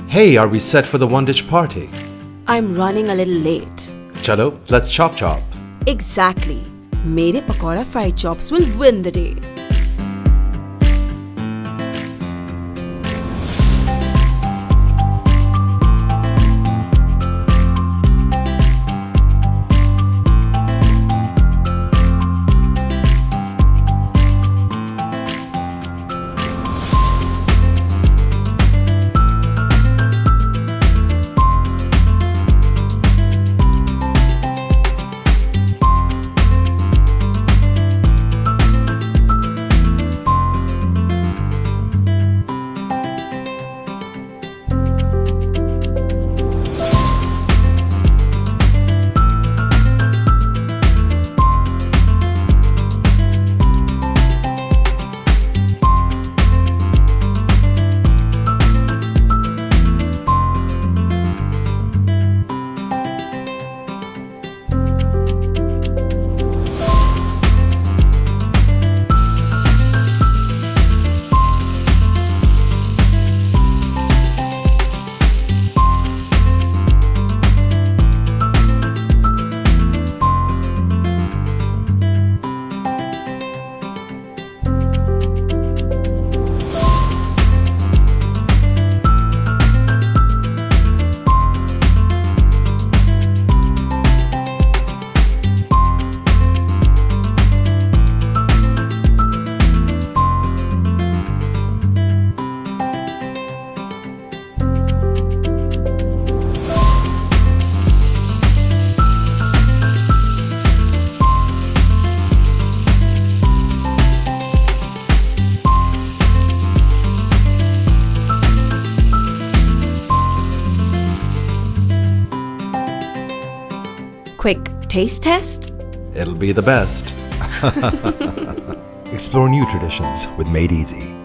Hey, are we set for the one-dish party? I'm running a little late. Chalo, let's chop. Exactly. मेरे pakora fried chops will win the day. Quick taste test? It'll be the best. Explore new traditions with Made Easy.